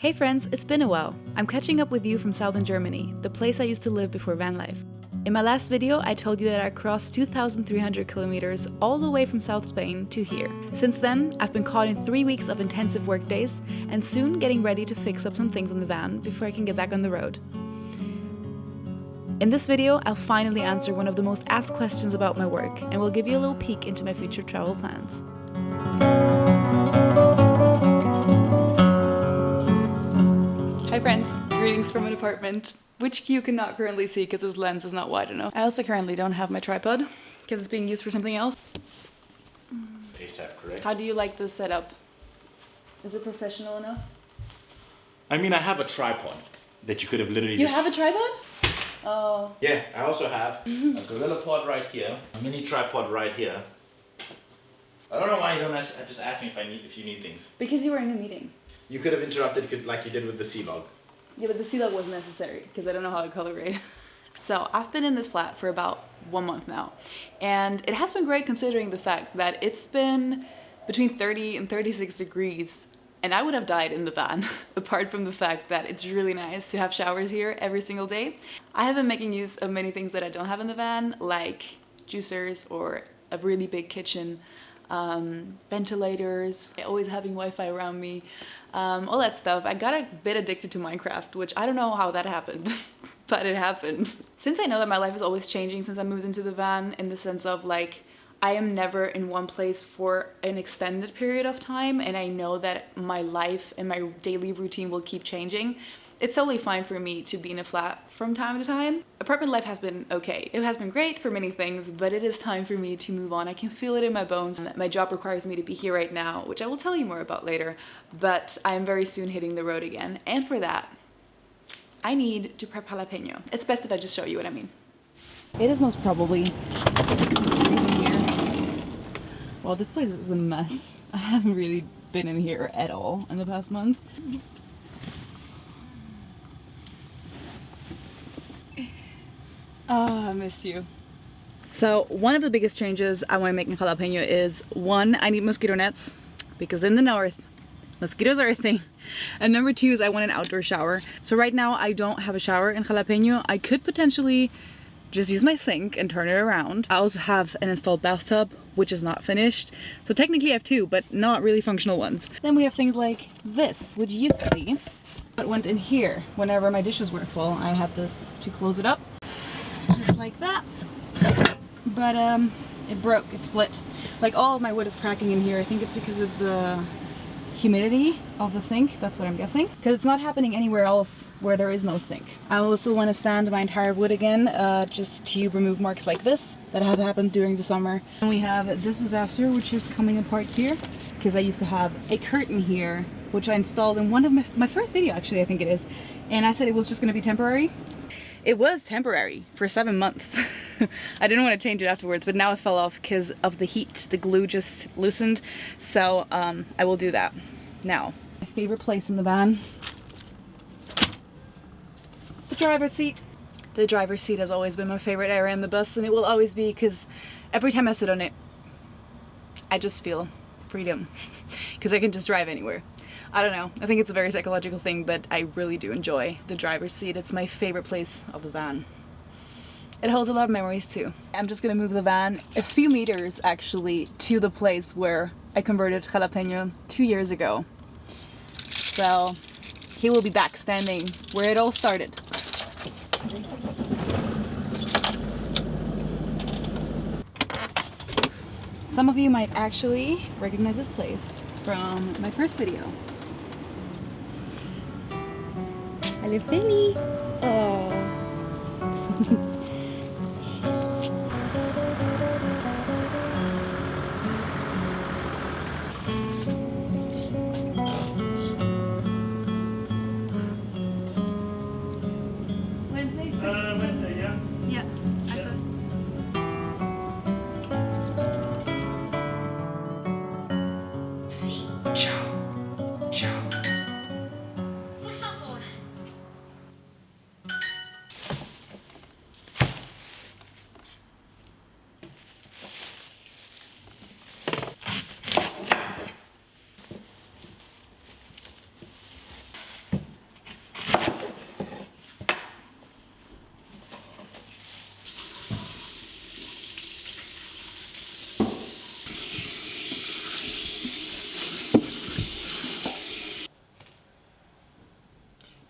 Hey friends, it's been a while. I'm catching up with you from southern Germany, the place I used to live before van life. In my last video, I told you that I crossed 2,300 kilometers all the way from South Spain to here. Since then, I've been caught in 3 weeks of intensive work days and soon getting ready to fix up some things on the van before I can get back on the road. In this video, I'll finally answer one of the most asked questions about my work and will give you a little peek into my future travel plans. Hi friends, greetings from an apartment, which you cannot currently see because this lens is not wide enough. I also currently don't have my tripod because it's being used for something else. ASAP, correct? How do you like this setup? Is it professional enough? I mean, I have a tripod that you could have literally You have a tripod? Oh. Yeah, I also have a gorilla pod right here, a mini tripod right here. I don't know why you don't just ask me if you need things. Because you were in a meeting. You could have interrupted because like you did with the C-log. Yeah, but the C-log wasn't necessary because I don't know how to color grade. So I've been in this flat for about 1 month now. And it has been great considering the fact that it's been between 30 and 36 degrees. And I would have died in the van, apart from the fact that it's really nice to have showers here every single day. I have been making use of many things that I don't have in the van, like juicers or a really big kitchen, ventilators, always having Wi-Fi around me, all that stuff. I got a bit addicted to Minecraft, which I don't know how that happened, but it happened. Since I know that my life is always changing since I moved into the van, in the sense of like, I am never in one place for an extended period of time, and I know that my life and my daily routine will keep changing. It's totally fine for me to be in a flat from time to time. Apartment life has been okay. It has been great for many things, but it is time for me to move on. I can feel it in my bones. My job requires me to be here right now, which I will tell you more about later, but I am very soon hitting the road again. And for that, I need to prep jalapeno. It's best if I just show you what I mean. It is most probably 60 degrees in here. Well, this place is a mess. I haven't really been in here at all in the past month. Oh, I miss you. So one of the biggest changes I want to make in jalapeno is, one, I need mosquito nets because in the north, mosquitoes are a thing. And number two is I want an outdoor shower. So right now I don't have a shower in jalapeno. I could potentially just use my sink and turn it around. I also have an installed bathtub, which is not finished. So technically I have two, but not really functional ones. Then we have things like this, which used to be what went in here. Whenever my dishes were full, I had this to close it up, just like that. But it broke, it split. Like all of my wood is cracking in here. I think it's because of the humidity of the sink, that's what I'm guessing, because it's not happening anywhere else where there is no sink. I also want to sand my entire wood again, just to remove marks like this that have happened during the summer. And we have this disaster, which is coming apart here, because I used to have a curtain here, which I installed in one of my first video, actually, I think it is, and I said it was just going to be temporary. It was temporary for 7 months. I didn't want to change it afterwards, but now it fell off because of the heat. The glue just loosened, so I will do that now. My favorite place in the van, the driver's seat. The driver's seat has always been my favorite area in the bus, and it will always be, because every time I sit on it, I just feel freedom, because I can just drive anywhere. I don't know, I think it's a very psychological thing, but I really do enjoy the driver's seat. It's my favorite place of the van. It holds a lot of memories too. I'm just gonna move the van a few meters actually to the place where I converted jalapeno 2 years ago. So he will be back standing where it all started. Some of you might actually recognize this place from my first video. I live Benny. Oh. Wednesday, yeah. Yeah, I saw. Sì, ciao. Ciao. Por favor.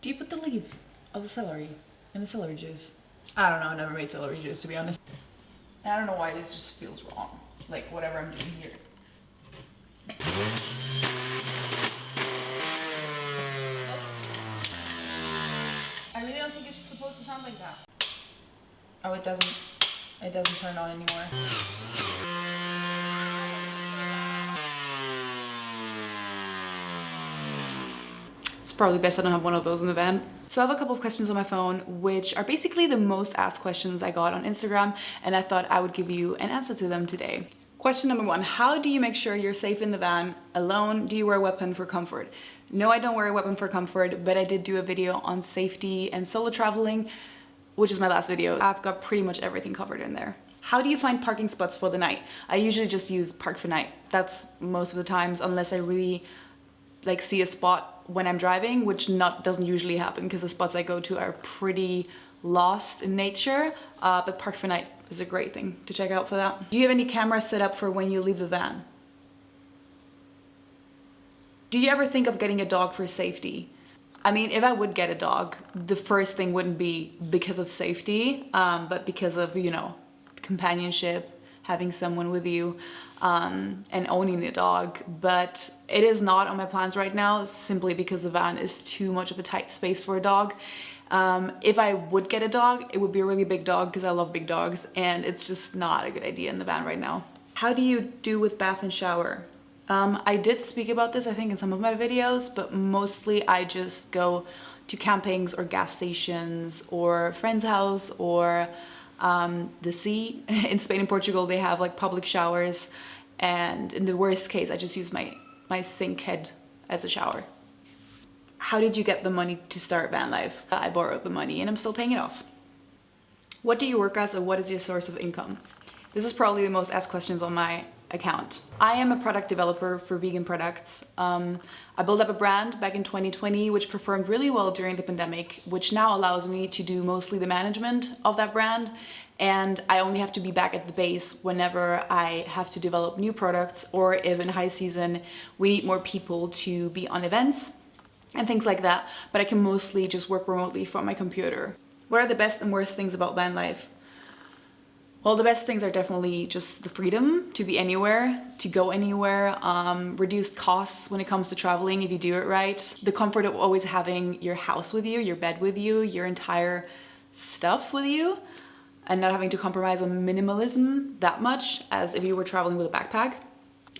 Do you put the leaves of the celery in the celery juice? I don't know, I never made celery juice, to be honest. And I don't know why this just feels wrong. Like whatever I'm doing here. I really don't think it's supposed to sound like that. Oh, it doesn't turn on anymore. It's probably best I don't have one of those in the van. So I have a couple of questions on my phone, which are basically the most asked questions I got on Instagram, and I thought I would give you an answer to them today. Question number one, how do you make sure you're safe in the van alone? Do you wear a weapon for comfort? No, I don't wear a weapon for comfort, but I did do a video on safety and solo traveling, which is my last video. I've got pretty much everything covered in there. How do you find parking spots for the night? I usually just use Park for Night. That's most of the times, unless I really like see a spot when I'm driving, which doesn't usually happen because the spots I go to are pretty lost in nature, but Park for Night is a great thing to check out for that. Do you have any cameras set up for when you leave the van? Do you ever think of getting a dog for safety? I mean, if I would get a dog, the first thing wouldn't be because of safety, but because of, you know, companionship, having someone with you, and owning a dog. But it is not on my plans right now, simply because the van is too much of a tight space for a dog. If I would get a dog, it would be a really big dog because I love big dogs, and it's just not a good idea in the van right now. How do you do with bath and shower? I did speak about this, I think, in some of my videos, but mostly I just go to campings or gas stations or friend's house or the sea. In Spain and Portugal, they have like public showers, and in the worst case, I just use my sink head as a shower. How did you get the money to start van life? I borrowed the money and I'm still paying it off. What do you work as, or what is your source of income? This is probably the most asked questions on my account. I am a product developer for vegan products. I built up a brand back in 2020, which performed really well during the pandemic, which now allows me to do mostly the management of that brand. And I only have to be back at the base whenever I have to develop new products, or if in high season we need more people to be on events and things like that. But I can mostly just work remotely from my computer. What are the best and worst things about van life? Well, the best things are definitely just the freedom to be anywhere, to go anywhere, reduced costs when it comes to traveling if you do it right, the comfort of always having your house with you, your bed with you, your entire stuff with you, and not having to compromise on minimalism that much as if you were traveling with a backpack.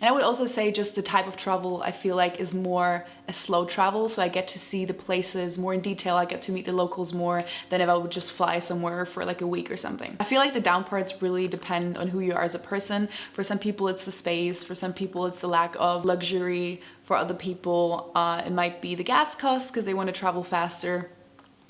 And I would also say just the type of travel I feel like is more a slow travel, so I get to see the places more in detail, I get to meet the locals more than if I would just fly somewhere for like a week or something. I feel like the down parts really depend on who you are as a person. For some people it's the space, for some people it's the lack of luxury, for other people it might be the gas costs because they want to travel faster.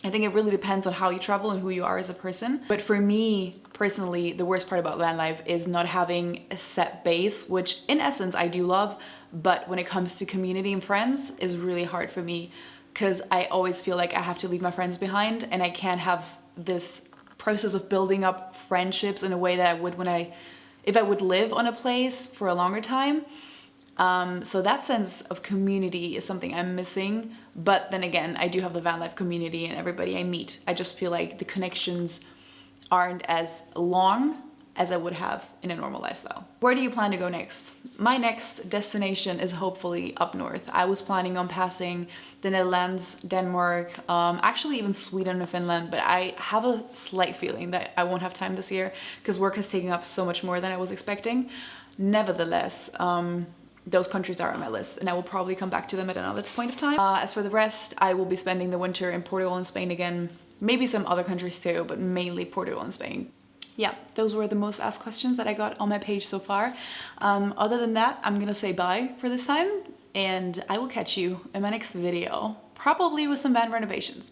I think it really depends on how you travel and who you are as a person. But for me, personally, the worst part about van life is not having a set base, which in essence I do love, but when it comes to community and friends is really hard for me because I always feel like I have to leave my friends behind, and I can't have this process of building up friendships in a way that I would if I would live on a place for a longer time. So that sense of community is something I'm missing. But then again, I do have the van life community and everybody I meet. I just feel like the connections aren't as long as I would have in a normal lifestyle. Where do you plan to go next? My next destination is hopefully up north. I was planning on passing the Netherlands, Denmark, actually even Sweden and Finland, but I have a slight feeling that I won't have time this year because work has taken up so much more than I was expecting. Nevertheless, those countries are on my list, and I will probably come back to them at another point of time. As for the rest, I will be spending the winter in Portugal and Spain again, maybe some other countries too, but mainly Portugal and Spain. Yeah, those were the most asked questions that I got on my page so far. Other than that, I'm gonna say bye for this time, and I will catch you in my next video, probably with some van renovations.